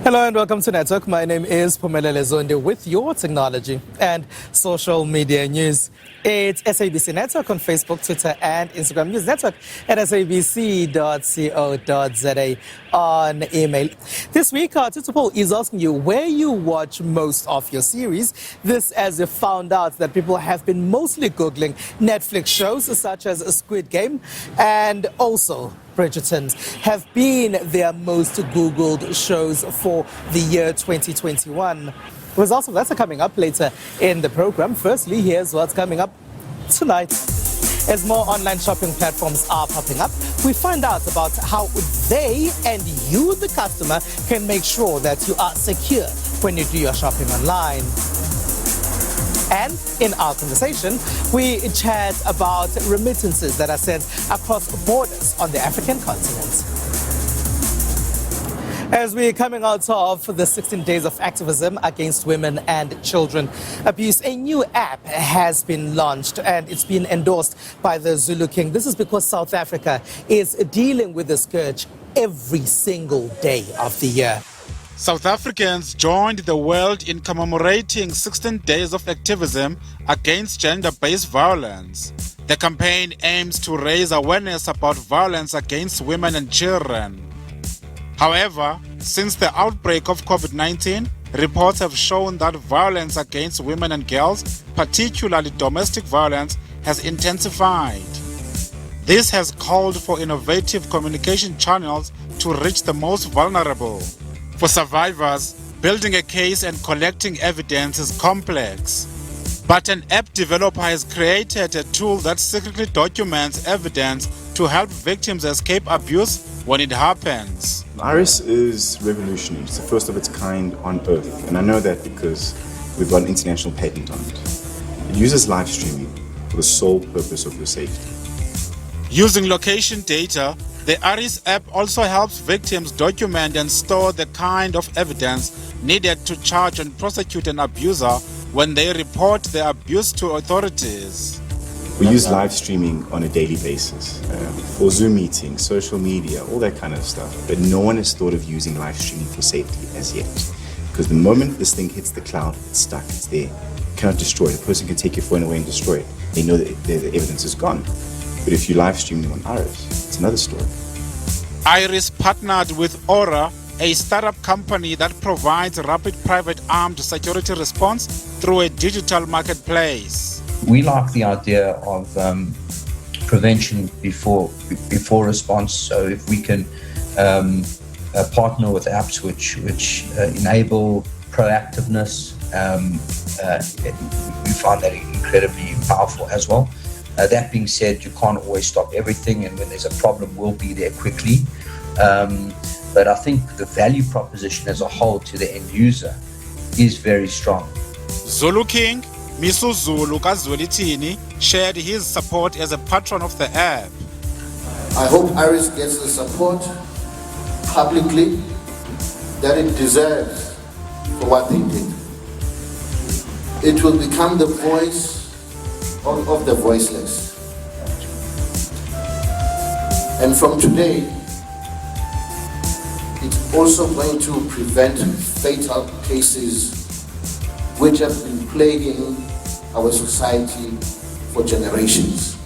Hello and welcome to Network. My name is Pumelele Zondi with your technology and social media news. It's SABC Network on Facebook, Twitter and Instagram. News Network at sabc.co.za on email. This week, our Twitter poll is asking you where you watch most of your series. This as you found out that people have been mostly Googling Netflix shows such as Squid Game and also Bridgerton have been their most Googled shows for the year 2021. Results of that are coming up later in the program. Firstly, here's what's coming up tonight. As more online shopping platforms are popping up, we find out about how they and you, the customer, can make sure that you are secure when you do your shopping online. And in our conversation, we chat about remittances that are sent across borders on the African continent. As we're coming out of the 16 days of activism against women and children abuse, a new app has been launched and it's been endorsed by the Zulu King. This is because South Africa is dealing with the scourge every single day of the year. South Africans joined the world in commemorating 16 days of activism against gender-based violence. The campaign aims to raise awareness about violence against women and children. However, since the outbreak of COVID-19, reports have shown that violence against women and girls, particularly domestic violence, has intensified. This has called for innovative communication channels to reach the most vulnerable. For survivors, building a case and collecting evidence is complex. But an app developer has created a tool that secretly documents evidence to help victims escape abuse when it happens. Iris is revolutionary. It's the first of its kind on Earth. And I know that because we've got an international patent on it. It uses live streaming for the sole purpose of your safety. Using location data, the Iris app also helps victims document and store the kind of evidence needed to charge and prosecute an abuser when they report the abuse to authorities. We use live streaming on a daily basis for Zoom meetings, social media, all that kind of stuff. But no one has thought of using live streaming for safety as yet. Because the moment this thing hits the cloud, it's stuck, it's there. You cannot destroy it. A person can take your phone away and destroy it. They know that the evidence is gone. But if you live stream them on Iris, it's another story. Iris partnered with Aura, a startup company that provides rapid private armed security response through a digital marketplace. We like the idea of prevention before response. So if we can partner with apps which enable proactiveness, we find that incredibly powerful as well. That being said, you can't always stop everything, and when there's a problem, we'll be there quickly. But I think the value proposition as a whole to the end user is very strong. Zulu King, Misu Zulu Kazwelithini, shared his support as a patron of the app. I hope Iris gets the support publicly that it deserves for what they did. It will become the voice of the voiceless. And from today, it's also going to prevent fatal cases which have been plaguing our society for generations.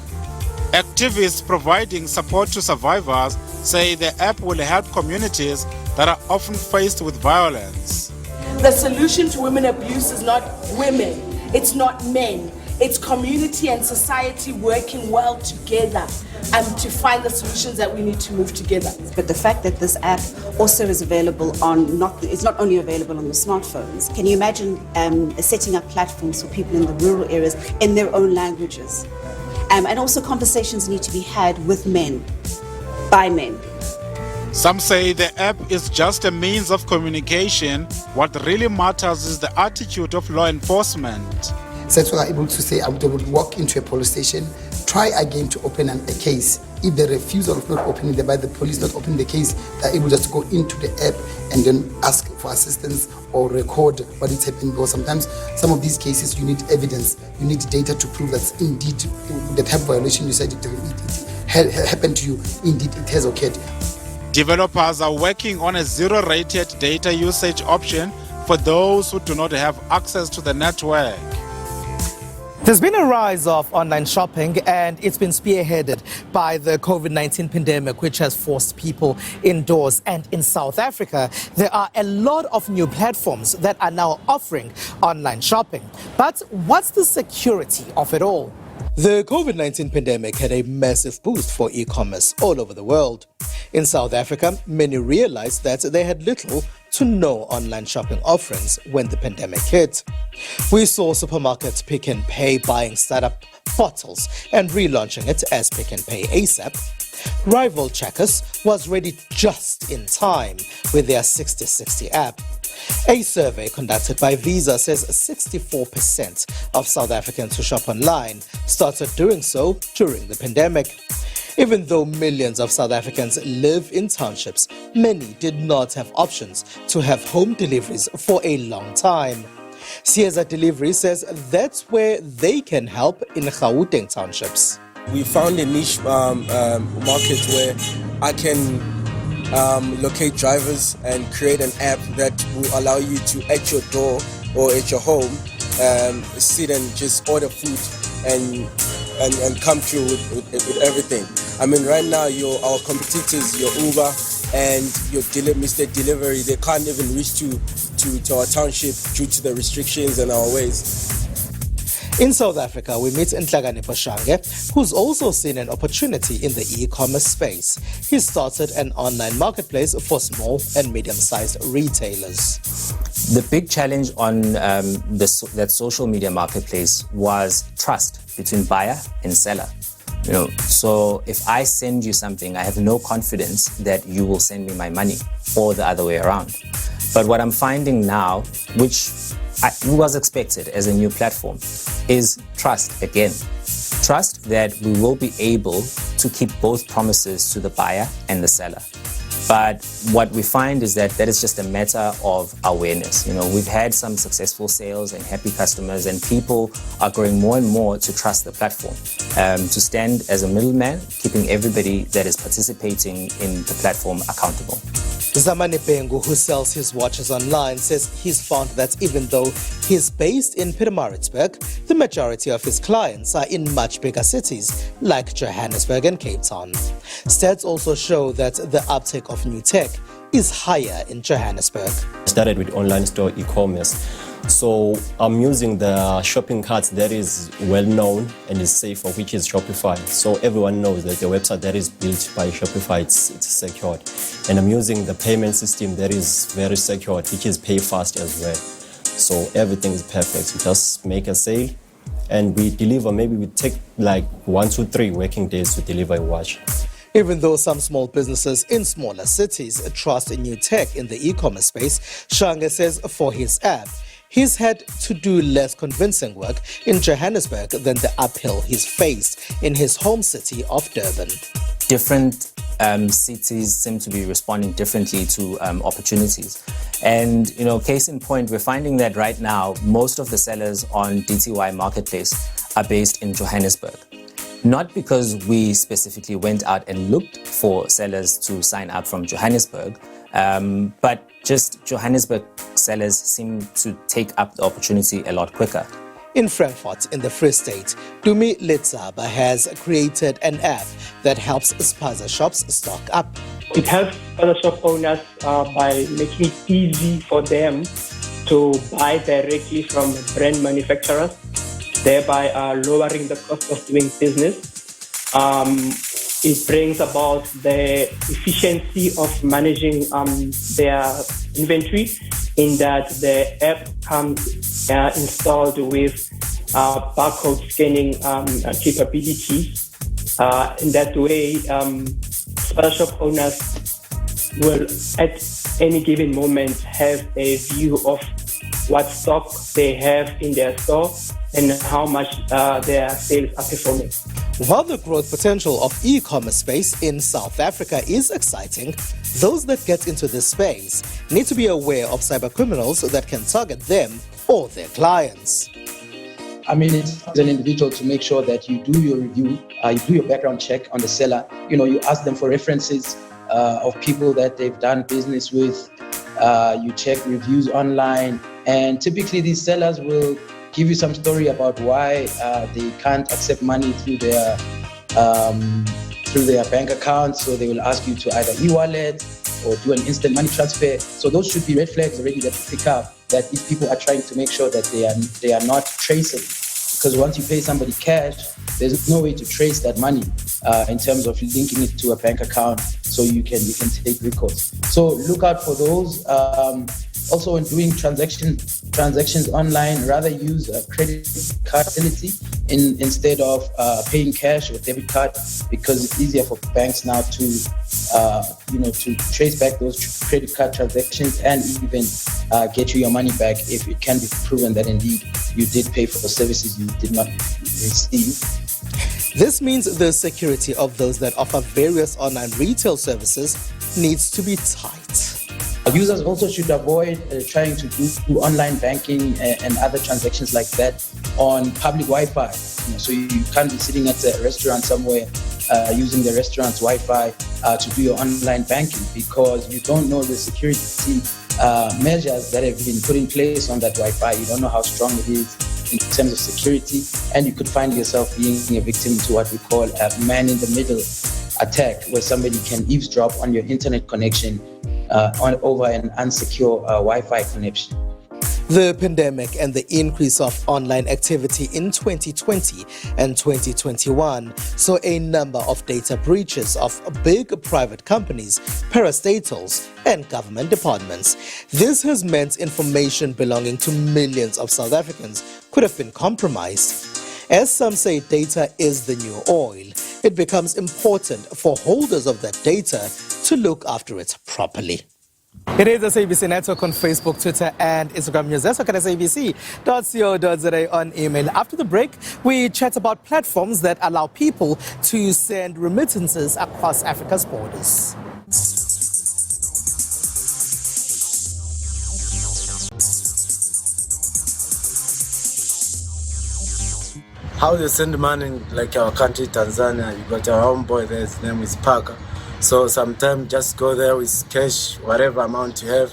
Activists providing support to survivors say the app will help communities that are often faced with violence. The solution to women abuse is not women, it's not men. It's community and society working well together to find the solutions that we need to move together. But the fact that this app also is available on, it's not only available on the smartphones. Can you imagine setting up platforms for people in the rural areas in their own languages? And also conversations need to be had with men, by men. Some say the app is just a means of communication. What really matters is the attitude of law enforcement. So we are able to say they would walk into a police station, try again to open a case. If the refusal of not opening by the police not opening the case, they're able just to go into the app and then ask for assistance or record what is happening. Because sometimes some of these cases you need evidence, you need data to prove that indeed the type of violation you said it happened to you, indeed it has occurred. Developers are working on a zero-rated data usage option for those who do not have access to the network. There's been a rise of online shopping, and it's been spearheaded by the COVID-19 pandemic, which has forced people indoors. And in South Africa, there are a lot of new platforms that are now offering online shopping. But what's the security of it all? The COVID-19 pandemic had a massive boost for e-commerce all over the world. In South Africa, many realized that they had little to no online shopping offerings when the pandemic hit. We saw supermarkets Pick n Pay buying startup bottles and relaunching it as Pick n Pay ASAP. Rival Checkers was ready just in time with their 60/60 app. A survey conducted by Visa says 64% of South Africans who shop online started doing so during the pandemic. Even though millions of South Africans live in townships, many did not have options to have home deliveries for a long time. Sieza Delivery says that's where they can help in Gauteng townships. We found a niche market where I can locate drivers and create an app that will allow you to, at your door or at your home, sit and just order food and come through with everything. I mean, right now, our competitors, your Uber and your Mr. Delivery, they can't even reach to our township due to the restrictions and our ways. In South Africa, we meet Nhlagane Poshange, who's also seen an opportunity in the e-commerce space. He started an online marketplace for small and medium-sized retailers. The big challenge on that social media marketplace was trust between buyer and seller. So if I send you something, I have no confidence that you will send me my money, or the other way around. But what I'm finding now, which was expected as a new platform, is trust again. Trust that we will be able to keep both promises to the buyer and the seller. But what we find is that is just a matter of awareness. We've had some successful sales and happy customers, and people are growing more and more to trust the platform, to stand as a middleman, keeping everybody that is participating in the platform accountable. Zamani Pengu, who sells his watches online, says he's found that even though he's based in Pietermaritzburg, the majority of his clients are in much bigger cities like Johannesburg and Cape Town. Stats also show that the uptake of new tech is higher in Johannesburg. I started with online store e-commerce. So I'm using the shopping carts that is well known and is safe, which is Shopify. So everyone knows that the website that is built by Shopify, it's secured. And I'm using the payment system that is very secured, which is PayFast as well. So everything is perfect. We just make a sale and we deliver. Maybe we take like 1 to 3 working days to deliver a watch. Even though some small businesses in smaller cities trust in new tech in the e-commerce space, Shange says for his app, he's had to do less convincing work in Johannesburg than the uphill he's faced in his home city of Durban. Different cities seem to be responding differently to opportunities. And, case in point, we're finding that right now, most of the sellers on DTY Marketplace are based in Johannesburg. Not because we specifically went out and looked for sellers to sign up from Johannesburg, but just Johannesburg sellers seem to take up the opportunity a lot quicker. In Frankfurt, in the Free State, Dumi Letsaba has created an app that helps spaza shops stock up. It helps spaza shop owners by making it easy for them to buy directly from brand manufacturers, thereby lowering the cost of doing business. It brings about the efficiency of managing their inventory, in that the app comes installed with barcode scanning capabilities. In that way, spaza shop owners will at any given moment have a view of what stock they have in their store and how much their sales are performing. While the growth potential of e-commerce space in South Africa is exciting, those that get into this space need to be aware of cyber criminals that can target them or their clients. I mean, it's as an individual to make sure that you do your review, you do your background check on the seller. You ask them for references, of people that they've done business with. You check reviews online, and typically these sellers will give you some story about why they can't accept money through their bank account. So they will ask you to either e-wallet or do an instant money transfer. So those should be red flags already that you pick up, that these people are trying to make sure that they are not traceable. Because once you pay somebody cash, there's no way to trace that money in terms of linking it to a bank account, so you can take recourse. So look out for those. Also, when doing transactions online, rather use a credit card facility instead of paying cash or debit card, because it's easier for banks now to to trace back those credit card transactions and even get you your money back if it can be proven that indeed you did pay for the services you did not receive. This means the security of those that offer various online retail services needs to be tight. Users also should avoid trying to do online banking and other transactions like that on public Wi-Fi. So you can't be sitting at a restaurant somewhere using the restaurant's Wi-Fi to do your online banking, because you don't know the security measures that have been put in place on that Wi-Fi. You don't know how strong it is in terms of security, and you could find yourself being a victim to what we call a man-in-the-middle attack, where somebody can eavesdrop on your internet connection over an unsecure Wi-Fi connection. The pandemic and the increase of online activity in 2020 and 2021 saw a number of data breaches of big private companies, parastatals, and government departments. This has meant information belonging to millions of South Africans could have been compromised. As some say, data is the new oil. It becomes important for holders of that data to look after it properly. It is the SABC Network on Facebook, Twitter, and Instagram news. That's at sabc.co.za on email. After the break, we chat about platforms that allow people to send remittances across Africa's borders. How you send money, like our country, Tanzania, you got our homeboy there, his name is Parker. So sometimes just go there with cash, whatever amount you have.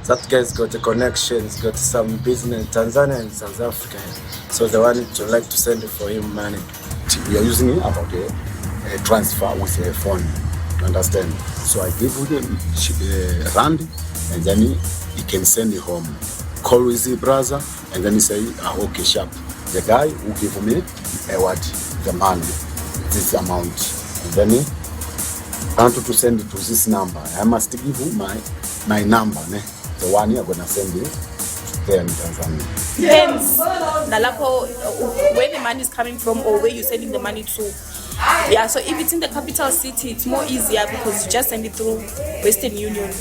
That guy's got a connection, he's got some business in Tanzania and South Africa. So the one to like to send for him money. We are using it about a transfer with a phone, you understand? So I give him a rand, and then he can send it home. Call with his brother, and then he say, okay, sharp. The guy who give me the money, this amount, and then I want to send it to this number. I must give you my number, the one you're gonna send it to them in Tanzania. Depends where the money is coming from or where you're sending the money to. Yeah, so if it's in the capital city, it's more easier because you just send it through Western Union.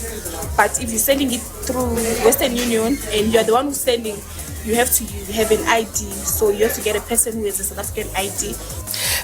But if you're sending it through Western Union and you're the one who's sending, you have to have an ID, so you have to get a person who has a South African ID.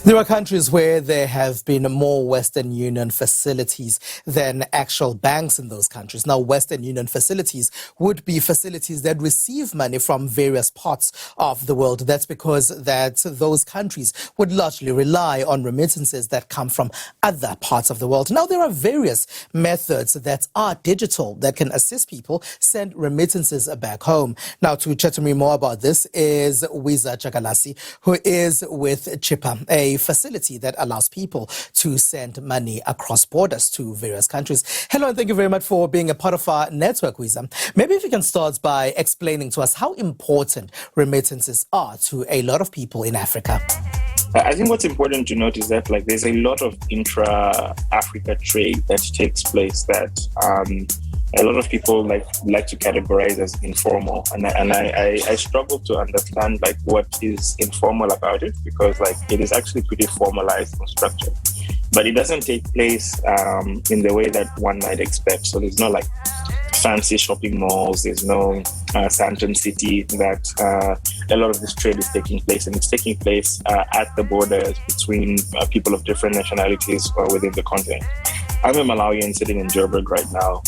There are countries where there have been more Western Union facilities than actual banks in those countries. Now, Western Union facilities would be facilities that receive money from various parts of the world. That's because those countries would largely rely on remittances that come from other parts of the world. Now, there are various methods that are digital that can assist people send remittances back home. Now, to chat to me more about this is Wiza Chakalasi, who is with Chipper, a facility that allows people to send money across borders to various countries. Hello, and thank you very much for being a part of our network, Wiza. Maybe if you can start by explaining to us how important remittances are to a lot of people in Africa. I think what's important to note is that there's a lot of intra-Africa trade that takes place that a lot of people like to categorize as informal, and I struggle to understand what is informal about it, because it is actually pretty formalized and structured, but it doesn't take place in the way that one might expect. So there's no fancy shopping malls, there's no Santon City that a lot of this trade is taking place, and it's taking place at the borders between people of different nationalities within the continent. I'm a Malawian sitting in Joburg right now,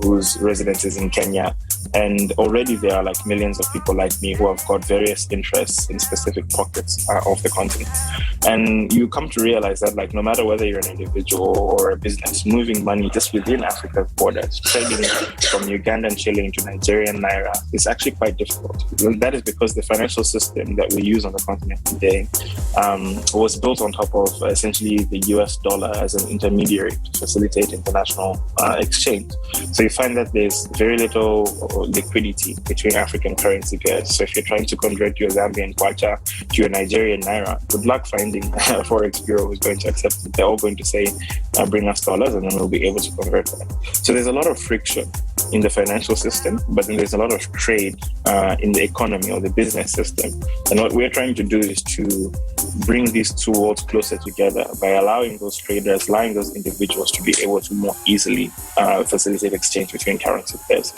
whose residence is in Kenya. And already there are like millions of people like me who have got various interests in specific pockets of the continent. And you come to realize that like no matter whether you're an individual or a business, moving money just within Africa's borders, trading from Ugandan shilling to Nigerian naira is actually quite difficult. That is because the financial system that we use on the continent today was built on top of essentially the US dollar as an intermediary to facilitate international exchange. So you find that there's very little liquidity between African currency pairs. So if you're trying to convert your Zambian kwacha to your Nigerian naira, good luck finding a forex bureau who's going to accept it. They're all going to say, bring us dollars, and then we'll be able to convert them. So there's a lot of friction in the financial system, but then there's a lot of trade in the economy or the business system. And what we're trying to do is to bring these two worlds closer together by allowing those traders, allowing those individuals to be able to more easily facilitate exchange between currency pairs.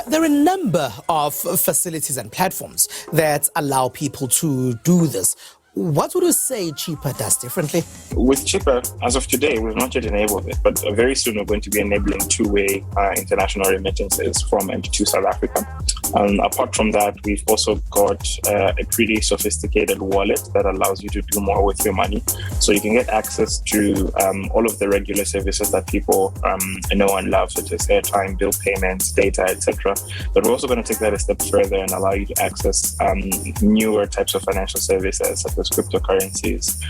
There are a number of facilities and platforms that allow people to do this. What would you say Chipper does differently? With Chipper, as of today, we've not yet enabled it, but very soon we're going to be enabling two-way international remittances from and to South Africa. Apart from that, we've also got a pretty sophisticated wallet that allows you to do more with your money. So you can get access to all of the regular services that people know and love, such as airtime, bill payments, data, etc. But we're also going to take that a step further and allow you to access newer types of financial services, such as cryptocurrencies,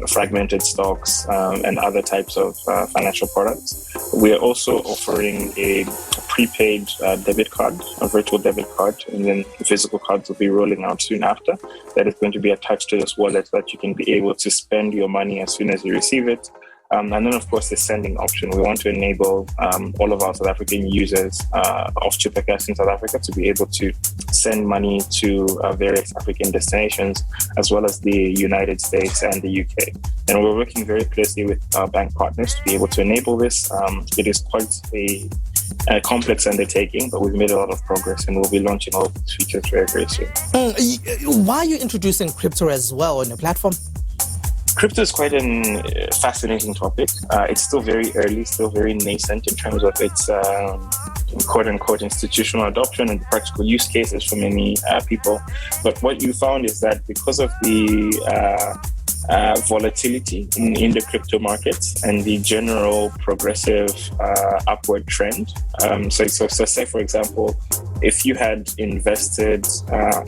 fragmented stocks, and other types of financial products. We are also offering a prepaid debit card, a virtual debit card, and then the physical cards will be rolling out soon after. That is going to be attached to this wallet so that you can be able to spend your money as soon as you receive it. And then, of course, the sending option. We want to enable all of our South African users of Chipper Cash in South Africa to be able to send money to various African destinations, as well as the United States and the UK. And we're working very closely with our bank partners to be able to enable this. It is quite a complex undertaking, but we've made a lot of progress, and we'll be launching all of these features very, very soon. Why are you introducing crypto as well on your platform? Crypto is quite a fascinating topic. It's still very early, still very nascent in terms of its quote-unquote institutional adoption and practical use cases for many people. But what you found is that because of the volatility in the crypto markets and the general progressive upward trend. So say, for example, if you had invested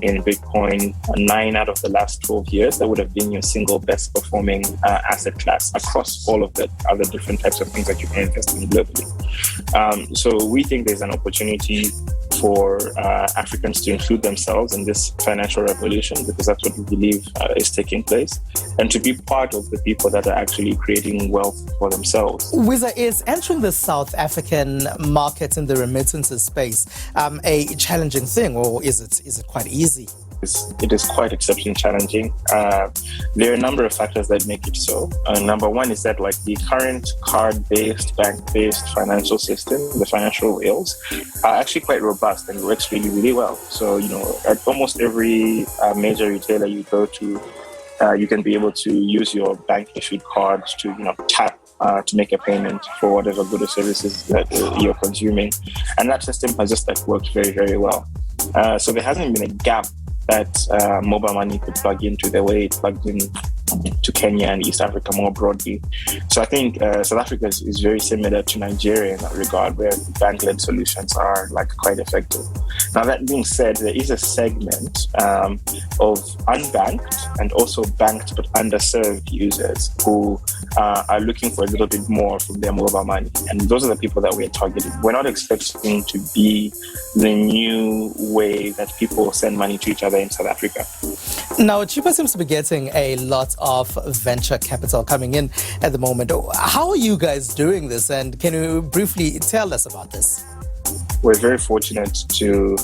in Bitcoin 9 out of the last 12 years, that would have been your single best performing asset class across all of the other different types of things that you can invest in globally. So we think there's an opportunity for Africans to include themselves in this financial revolution, because that's what we believe is taking place, and to be part of the people that are actually creating wealth for themselves. Wiza, is entering the South African market in the remittances space a challenging thing, or is it quite easy? It is quite exceptionally challenging. There are a number of factors that make it so. Number one is that like the current card-based, bank-based financial system, the financial rails, are actually quite robust and works really, really well. So, at almost every major retailer you go to, you can be able to use your bank-issued cards to, tap to make a payment for whatever goods or services that you're consuming. And that system has just worked very, very well. So there hasn't been a gap that mobile money could plug into the way it plugged in to Kenya and East Africa more broadly. So I think South Africa is very similar to Nigeria in that regard, where bank-led solutions are quite effective. Now, that being said, there is a segment of unbanked and also banked but underserved users who are looking for a little bit more from their mobile money. And those are the people that we're targeting. We're not expecting to be the new way that people send money to each other in South Africa. Now, Chipper seems to be getting a lot of venture capital coming in at the moment. How are you guys doing this? And can you briefly tell us about this? We're very fortunate to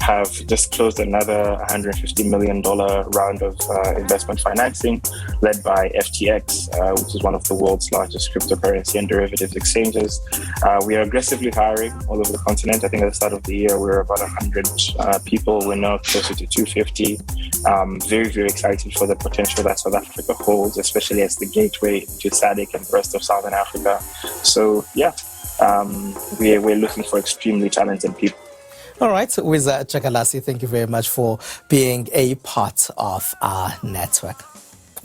have just closed another $150 million round of investment financing led by FTX, which is one of the world's largest cryptocurrency and derivatives exchanges. We are aggressively hiring all over the continent. I think at the start of the year, we were about 100 people. We're now closer to 250. Very, very excited for the potential that South Africa holds, especially as the gateway to SADC and the rest of Southern Africa. So, yeah, we're looking for extremely talented people. All right, Wiza Chakalasi, thank you very much for being a part of our network.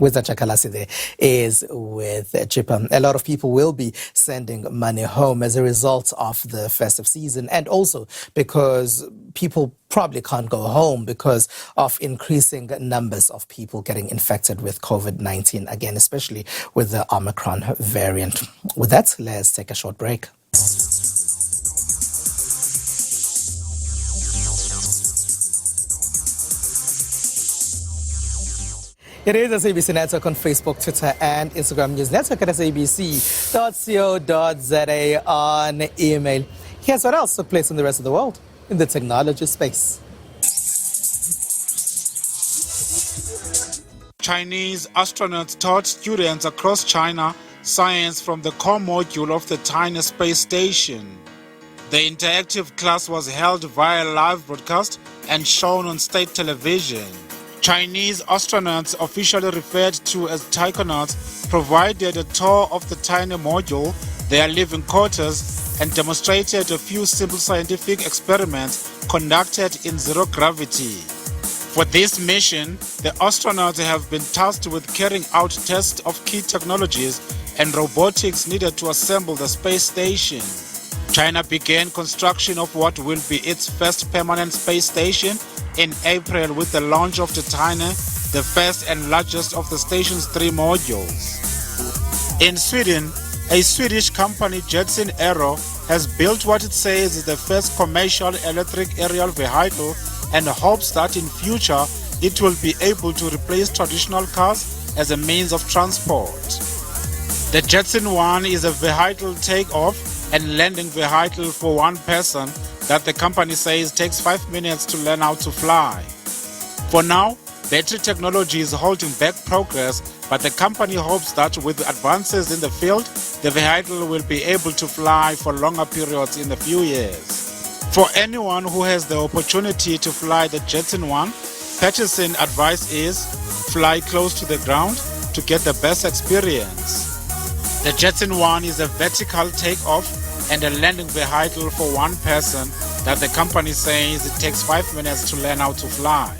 Wiza Chakalasi there is with Chippa. A lot of people will be sending money home as a result of the festive season, and also because people probably can't go home because of increasing numbers of people getting infected with COVID-19 again, especially with the Omicron variant. With that, let's take a short break. It is SABC Network on Facebook, Twitter, and Instagram. News Network at sabc.co.za on email. Here's what else took place in the rest of the world in the technology space. Chinese astronauts taught students across China science from the core module of the tiny space station. The interactive class was held via live broadcast and shown on state television. Chinese astronauts, officially referred to as taikonauts, provided a tour of the tiny module, their living quarters, and demonstrated a few simple scientific experiments conducted in zero gravity. For this mission, the astronauts have been tasked with carrying out tests of key technologies and robotics needed to assemble the space station. China began construction of what will be its first permanent space station in April with the launch of the Tiny, the first and largest of the station's 3 modules. In Sweden, a Swedish company, Jetson Aero, has built what it says is the first commercial electric aerial vehicle and hopes that in future it will be able to replace traditional cars as a means of transport. The Jetson 1 is a vehicle takeoff and landing vehicle for one person that the company says takes 5 minutes to learn how to fly. For now, battery technology is holding back progress, but the company hopes that with advances in the field, the vehicle will be able to fly for longer periods in a few years. For anyone who has the opportunity to fly the Jetson 1, purchasing advice is fly close to the ground to get the best experience. The Jetson 1 is a vertical takeoff and a landing vehicle for one person that the company says it takes 5 minutes to learn how to fly.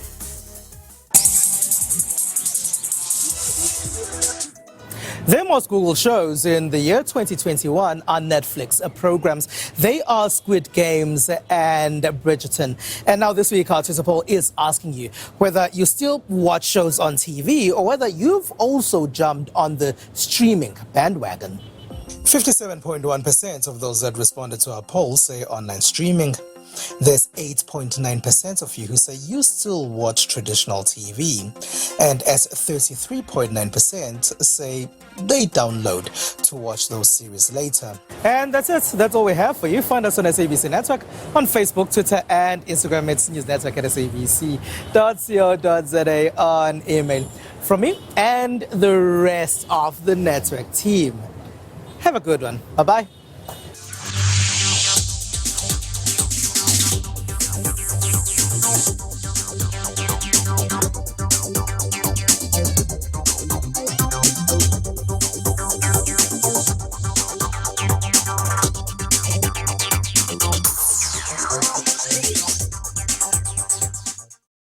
The most Google shows in the year 2021 are Netflix programs. They are Squid Games and Bridgerton. And now this week, our Twitter poll is asking you whether you still watch shows on TV or whether you've also jumped on the streaming bandwagon. 57.1% of those that responded to our poll say online streaming. There's 8.9% of you who say you still watch traditional TV, and as 33.9% say they download to watch those series later. And that's it. That's all we have for you. Find us on SABC Network on Facebook, Twitter, and Instagram. It's News Network at sabc.co.za on email. From me and the rest of the network team, have a good one. Bye-bye.